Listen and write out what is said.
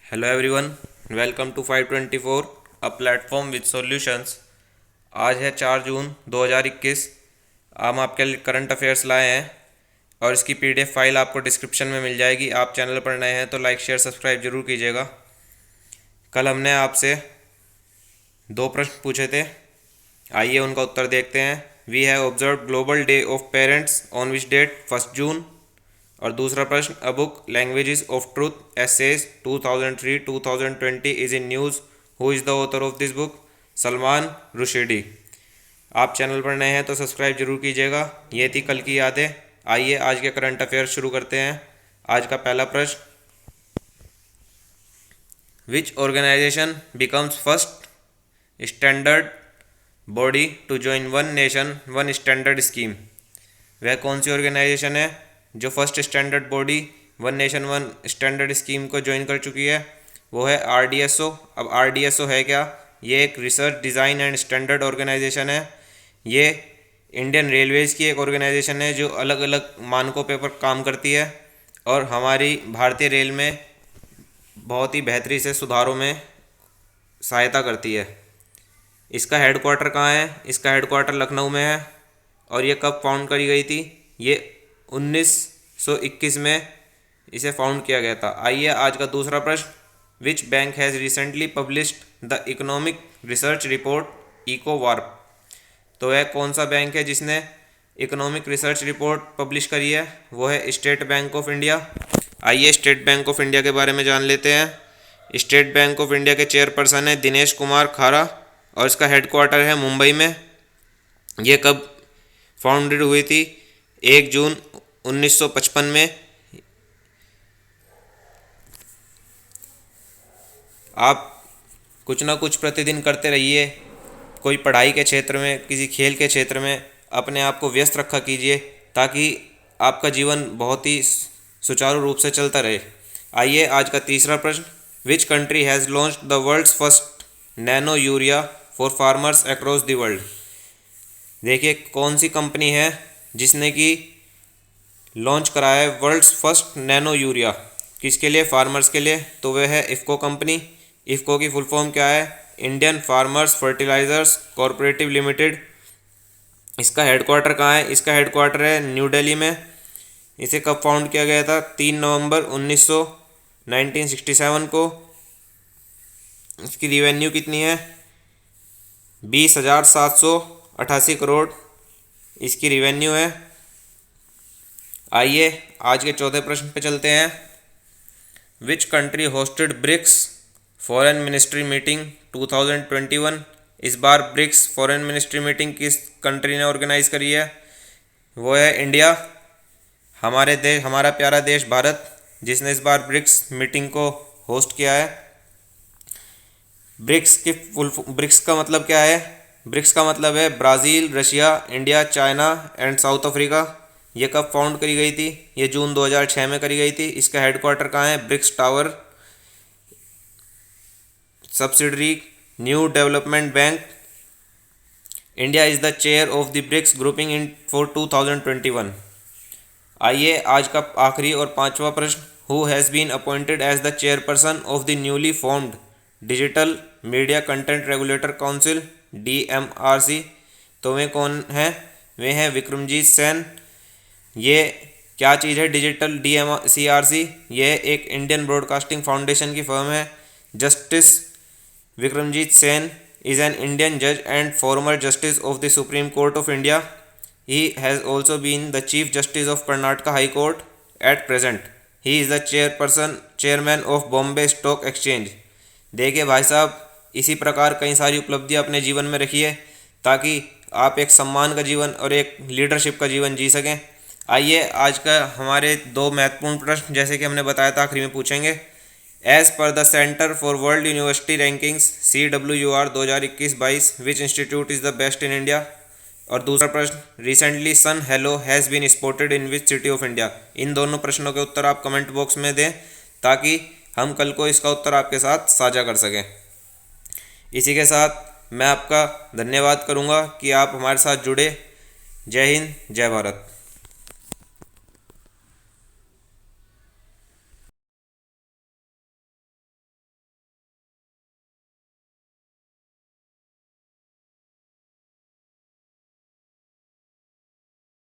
Hello everyone, welcome to 524 a platform with solutions. आज है 4 जून 2021। हम आपके लिए करंट अफेयर्स लाए हैं और इसकी पीडीएफ फाइल आपको डिस्क्रिप्शन में मिल जाएगी। आप चैनल पर नए हैं तो लाइक शेयर सब्सक्राइब जरूर कीजिएगा। कल हमने आपसे 2 प्रश्न पूछे थे, आइए उनका उत्तर देखते हैं। We have observe global day of parents on which date 1 June. और दूसरा प्रश्न, a book languages of truth essays 2003-2020 is in news. Who is the author of this book? Salman Rushdie. आप चैनल पर नए हैं तो सब्सक्राइब जरूर कीजिएगा। ये थी कल की यादें। आइए आज के करंट अफेयर शुरू करते हैं। आज का पहला प्रश्न, which organization becomes first standard body to join one nation one standard scheme? वह कौन सी ऑर्गेनाइजेशन है जो first standard body one nation one standard scheme को ज्वाइन कर चुकी है? वो है आरडीएसओ। अब आरडीएसओ है क्या? ये एक research design and standard organization है। ये इंडियन रेलवेज़ की एक ऑर्गेनाइजेशन है जो अलग अलग मानकों पे पर काम करती है और हमारी भारतीय रेल में बहुत ही बेहतरी से सुधारों में सहायता करती है। इसका हेडक्वार्टर कहाँ है? इसका हेडक्वार्टर लखनऊ में है। और ये कब फाउंड करी गई थी? ये 1921 में इसे फाउंड किया गया था। आइए आज का दूसरा प्रश्न, which bank has recently published the economic research report Ecowrap? तो वह कौन सा बैंक है जिसने इकोनॉमिक रिसर्च रिपोर्ट पब्लिश करी है? वो है स्टेट बैंक ऑफ इंडिया। आइए स्टेट बैंक ऑफ इंडिया के बारे में जान लेते हैं। स्टेट बैंक ऑफ इंडिया के चेयरपर्सन है दिनेश कुमार खारा और इसका हेडक्वार्टर है मुंबई में। ये कब फाउंडेड हुई थी? 1 जून 1955 में। आप कुछ ना कुछ प्रतिदिन करते रहिए। कोई पढ़ाई के क्षेत्र में, किसी खेल के क्षेत्र में अपने आप को व्यस्त रखा कीजिए ताकि आपका जीवन बहुत ही सुचारू रूप से चलता रहे। आइए आज का तीसरा प्रश्न, which country has launched the world's first nano urea for farmers across the world? देखिए कौन सी कंपनी है जिसने कि लॉन्च कराया है वर्ल्ड्स फर्स्ट नैनो यूरिया, किसके लिए? फार्मर्स के लिए। तो वह है इफ़को कंपनी। इफ़को की फुल फॉर्म क्या है? Indian farmers fertilizers corporative limited. इसका हेडक्वार्टर कहाँ है? इसका हेडक्वार्टर है न्यू दिल्ली में। इसे कब फाउंड किया गया था? 3 नवंबर 1967 को। इसकी रिवेन्यू कितनी है? 20,788 करोड़ इसकी रिवेन्यू है। आइए आज के चौथे प्रश्न पे चलते हैं। Which country hosted BRICS foreign ministry meeting 2021? इस बार ब्रिक्स फॉरेन मिनिस्ट्री मीटिंग किस कंट्री ने ऑर्गेनाइज करी है? वो है इंडिया। हमारा प्यारा देश भारत जिसने इस बार ब्रिक्स मीटिंग को होस्ट किया है। ब्रिक्स का मतलब क्या है? ब्रिक्स का मतलब है Brazil, Russia, India, China and south Africa. ये कब फाउंड करी गई थी? ये जून 2006 में करी गई थी। इसका हेडक्वार्टर कहाँ है? BRICS tower. Subsidiary new development bank. India is the chair of the BRICS grouping in for 2021। आइए आज का आखिरी और पांचवा प्रश्न, who has been appointed as the chairperson of the newly formed digital media content regulator council DMRC? तो वे कौन हैं? वे हैं विक्रमजीत सेन। ये क्या चीज़ है डिजिटल DMCRC? ये एक इंडियन ब्रॉडकास्टिंग फाउंडेशन की फर्म है। Justice Vikramjit Sen is an Indian judge and former justice of the Supreme Court of India. He has also been the Chief Justice of Karnataka High Court at present. He is the chairman of Bombay Stock Exchange. देखिए भाई साहब, इसी प्रकार कई सारी उपलब्धियां अपने जीवन में रखिए ताकि आप एक सम्मान का जीवन और एक लीडरशिप का जीवन जी सकें। आइए आज का हमारे 2 महत्वपूर्ण प्रश्न, जैसे कि हमने बताया था, आखिरी में पूछेंगे। As per the centre for world university rankings CWUR 2021-22 which institute is the best in India? और दूसरा प्रश्न, recently sun halo has been spotted in which city of India? इन दोनों प्रश्नों के उत्तर आप कमेंट बॉक्स में दें ताकि हम कल को इसका उत्तर आपके साथ साझा कर सकें। इसी के साथ मैं आपका धन्यवाद करूंगा कि आप हमारे साथ जुड़े। जय हिंद, जय भारत।